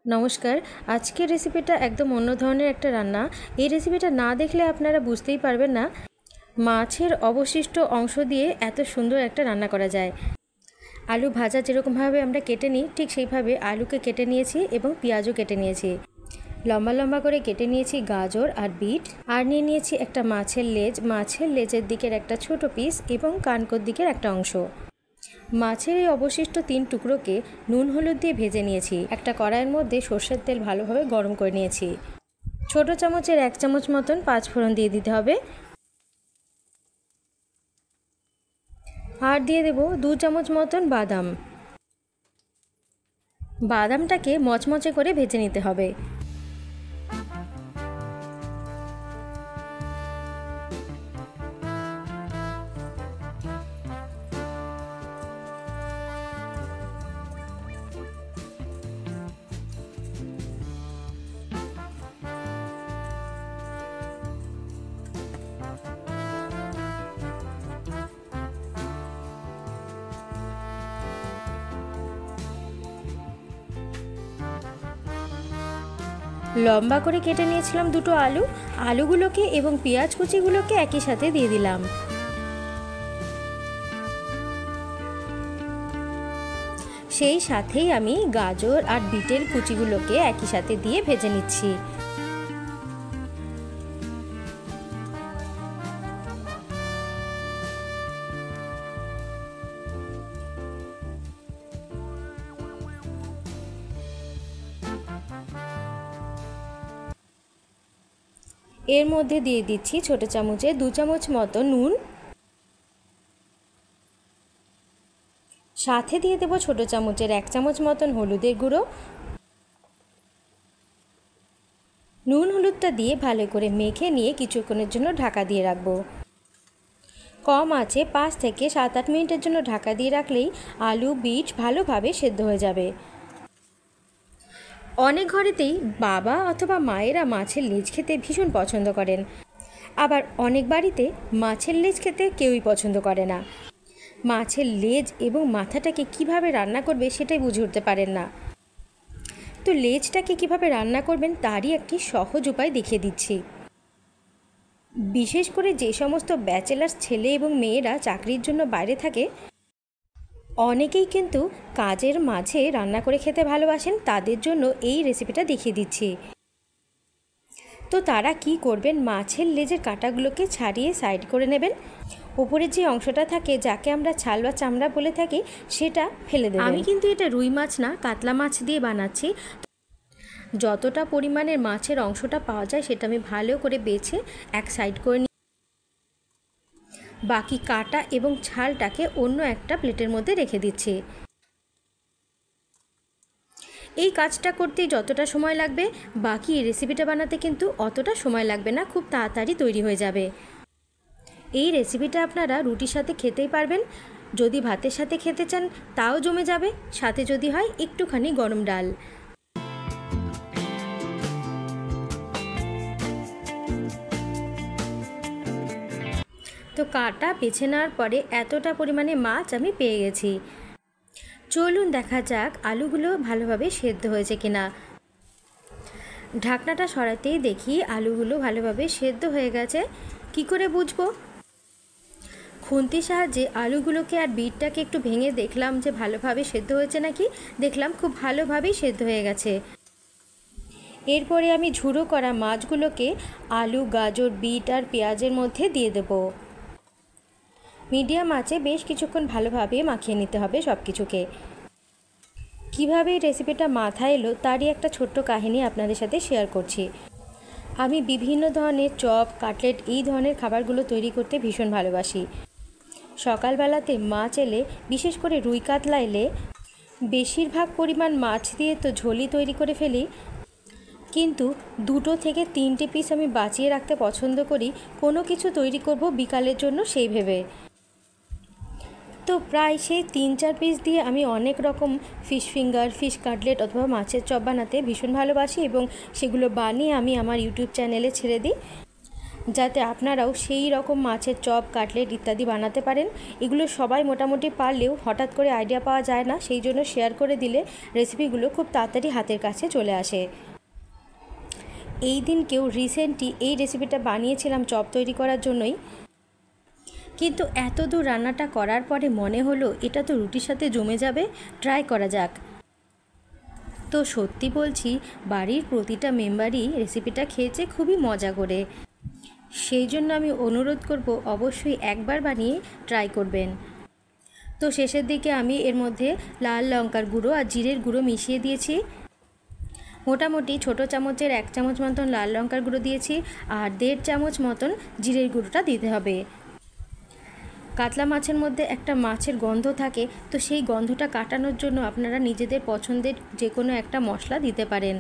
নমস্কার। আজকের রেসিপিটা একদম অন্য ধরনের একটা রান্না। এই রেসিপিটা না দেখলে আপনারা বুঝতেই পারবেন না মাছের অবশিষ্ট অংশ দিয়ে এত সুন্দর একটা রান্না করা যায়। আলু ভাজা যেরকমভাবে আমরা কেটে নিই ঠিক সেইভাবে আলুকে কেটে নিয়েছি এবং পেঁয়াজও কেটে নিয়েছি। লম্বা লম্বা করে কেটে নিয়েছি গাজর আর বিট, আর নিয়ে নিয়েছি একটা মাছের লেজ, মাছের লেজের দিকের একটা ছোট পিস এবং কানকোর দিকের একটা অংশ। মাছের এই অবশিষ্ট 3 টুকরোকে নুন হলুদ দিয়ে ভেজে নিয়েছি। একটা কড়াইয়ের মধ্যে সর্ষের তেল ভালোভাবে গরম করে নিয়েছি। ছোট চামচের 1 চামচ মতন পাঁচফোড়ন দিয়ে দিতে হবে, আর দিয়ে দেব 2 চামচ মতন বাদাম। বাদামটাকে মচমচে করে ভেজে নিতে হবে। লম্বা করে কেটে নিয়েছিলাম দুটো আলু, আলুগুলোকে এবং পেঁয়াজ কুচিগুলোকে একই সাথে দিয়ে দিলাম। সেই সাথেই আমি গাজর আর বিটের কুচিগুলোকে একই সাথে দিয়ে ভেজে নিচ্ছি। এর মধ্যে দিয়ে দিচ্ছি ছোট চামচে 2 চামচ মতো নুন, সাথে দিয়ে দেবো ছোট চামচের 1 চামচ মতন হলুদের গুঁড়ো। নুন হলুদটা দিয়ে ভালো করে মেখে নিয়ে কিছুক্ষণের জন্য ঢাকা দিয়ে রাখবো। কম আছে 5 থেকে 7-8 মিনিটের জন্য ঢাকা দিয়ে রাখলেই আলু বিট ভালোভাবে সেদ্ধ হয়ে যাবে। অনেক ঘরেতেই বাবা অথবা মায়েরা মাছের লেজ খেতে ভীষণ পছন্দ করেন, আবার অনেক বাড়িতে মাছের লেজ খেতে কেউই পছন্দ করে না। মাছের লেজ এবং মাথাটাকে কিভাবে রান্না করবে সেটাই বুঝে উঠতে পারেন না। তো লেজটাকে কিভাবে রান্না করবেন তারই একটি সহজ উপায় দেখিয়ে দিচ্ছি। বিশেষ করে যে সমস্ত ব্যাচেলার্স ছেলে এবং মেয়েরা চাকরির জন্য বাইরে থাকে, অনেকেই কিন্তু কাজের মাঝে রান্না করে খেতে ভালোবাসেন, তাদের জন্য এই রেসিপিটা দেখিয়ে দিচ্ছি। তো তারা কি করবেন, মাছের লেজের কাঁটাগুলোকে ছাড়িয়ে সাইড করে নেবেন। উপরে যে অংশটা থাকে যাকে আমরা ছাল বা চামড়া বলে থাকি সেটা ফেলে দেবেন। আমি কিন্তু এটা রুই মাছ না, কাতলা মাছ দিয়ে বানাচ্ছি। যতটা পরিমাণের মাছের অংশটা পাওয়া যায় সেটা আমি ভালো করে বেছে এক সাইড করে নিই। বাকি কাঁটা এবং ছালটাকে অন্য একটা প্লেটের মধ্যে রেখে দিচ্ছি। এই কাজটা করতেই যতটা সময় লাগবে বাকি রেসিপিটা বানাতে কিন্তু অতটা সময় লাগবে না, খুব তাড়াতাড়ি তৈরি হয়ে যাবে। এই রেসিপিটা আপনারা রুটির সাথে খেতেই পারবেন, যদি ভাতের সাথে খেতে চান তাও জমে যাবে, সাথে যদি হয় একটুখানি গরম ডাল। তো কাটা বেছে নেওয়ার পরে এতটা পরিমাণে মাছ আমি পেয়ে গেছি। চলুন দেখা যাক আলুগুলো ভালোভাবে সেদ্ধ হয়েছে কিনা। ঢাকনাটা সরাতেই দেখি আলুগুলো ভালোভাবে সেদ্ধ হয়ে গেছে। কি করে বুঝবো? খুন্তির সাহায্যে আলুগুলোকে আর বিটটাকে একটু ভেঙে দেখলাম যে ভালোভাবে সেদ্ধ হয়েছে নাকি। দেখলাম খুব ভালোভাবেই সেদ্ধ হয়ে গেছে। এরপরে আমি ঝুড়ো করা মাছগুলোকে আলু গাজর বিট আর পেঁয়াজের মধ্যে দিয়ে দেব। মিডিয়াম আঁচে বেশ কিছুক্ষণ ভালোভাবে মাখিয়ে নিতে হবে সব কিছুকে। কীভাবে এই রেসিপিটা মাথায় এলো তারই একটা ছোট্ট কাহিনী আপনাদের সাথে শেয়ার করছি। আমি বিভিন্ন ধরনের চপ কাটলেট এই ধরনের খাবারগুলো তৈরি করতে ভীষণ ভালোবাসি। সকালবেলাতে মাছ এলে, বিশেষ করে রুই কাতলা এলে বেশিরভাগ পরিমাণ মাছ দিয়ে তো ঝোলই তৈরি করে ফেলি, কিন্তু 2 থেকে 3টে পিস আমি বাঁচিয়ে রাখতে পছন্দ করি কোনো কিছু তৈরি করব বিকালের জন্য সেই ভেবে। তো প্রায় সেই 3-4 পিস দিয়ে আমি অনেক রকম ফিশ ফিঙ্গার, ফিশ কাটলেট অথবা মাছের চপ বানাতে ভীষণ ভালোবাসি এবং সেগুলো বানিয়ে আমি আমার ইউটিউব চ্যানেলে ছেড়ে দিই। যাতে আপনারাও সেই রকম মাছের চপ, কাটলেট ইত্যাদি বানাতে পারেন। এগুলো সবাই মোটামুটি পারলেও হঠাৎ করে আইডিয়া পাওয়া যায় না, সেই জন্য শেয়ার করে দিলে রেসিপিগুলো খুব তাড়াতাড়ি হাতের কাছে চলে আসে। এই দিন রিসেন্টলি এই রেসিপিটা বানিয়েছিলাম চপ তৈরি করার জন্যই, কিন্তু এত দূর রান্নাটা করার পরে মনে হলো এটা তো রুটির সাথে জমে যাবে, ট্রাই করা যাক। তো সত্যি বলছি, বাড়ির প্রতিটা মেম্বারই রেসিপিটা খেয়েছে খুবই মজা করে। সেই জন্য আমি অনুরোধ করব অবশ্যই একবার বানিয়ে ট্রাই করবেন। তো শেষের দিকে আমি এর মধ্যে লাল লঙ্কার গুঁড়ো আর জিরের গুঁড়ো মিশিয়ে দিয়েছি। মোটামুটি ছোটো চামচের 1 চামচ মতন লাল লঙ্কার গুঁড়ো দিয়েছি আর 1.5 চামচ মতন জিরের গুঁড়োটা দিতে হবে। কাতলা মাছের মধ্যে একটা মাছের গন্ধ থাকে, তো সেই গন্ধটা কাটানোর জন্য আপনারা নিজেদের পছন্দের যে কোনো একটা মশলা দিতে পারেন।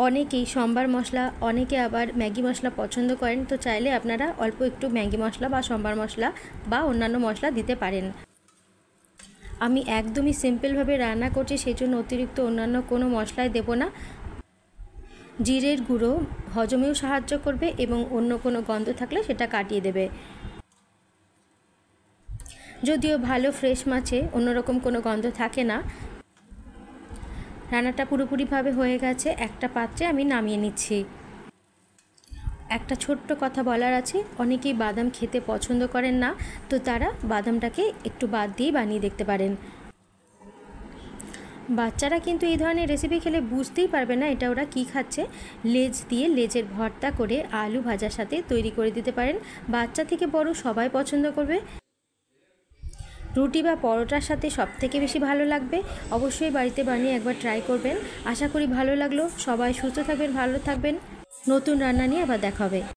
অনেকেই সম্বার মশলা, অনেকে আবার ম্যাগি মশলা পছন্দ করেন, তো চাইলে আপনারা অল্প একটু ম্যাগি মশলা বা সম্বার মশলা বা অন্যান্য মশলা দিতে পারেন। আমি একদমই সিম্পলভাবে রান্না করছি, সেই জন্য অতিরিক্ত অন্যান্য কোনো মশলাই দেব না। জিরের গুঁড়ো হজমেও সাহায্য করবে এবং অন্য কোনো গন্ধ থাকলে সেটা কাটিয়ে দেবে। যদিও ভালো ফ্রেশ মাছে অন্যরকম কোনো গন্ধ থাকে না। রান্নাটা পুরোপুরিভাবে হয়ে গেছে, একটা পাত্রে আমি নামিয়ে নিচ্ছি। একটা ছোট্ট কথা বলার আছে, অনেকেই বাদাম খেতে পছন্দ করেন না, তো তারা বাদামটাকে একটু বাদ দিয়ে বানিয়ে দেখতে পারেন। বাচ্চারা কিন্তু এই ধরনের রেসিপি খেলে বুঝতেই পারবে না এটা ওরা কী খাচ্ছে। লেজ দিয়ে লেজের ভর্তা করে আলু ভাজার সাথে তৈরি করে দিতে পারেন, বাচ্চা থেকে বড় সবাই পছন্দ করবে। রুটি বা পরোটার সাথে সবথেকে বেশি ভালো লাগবে। অবশ্যই বাড়িতে বানিয়ে একবার ট্রাই করবেন। আশা করি ভালো লাগলো। সবাই সুস্থ থাকবেন, ভালো থাকবেন। নতুন রান্না নিয়ে আবার দেখা হবে।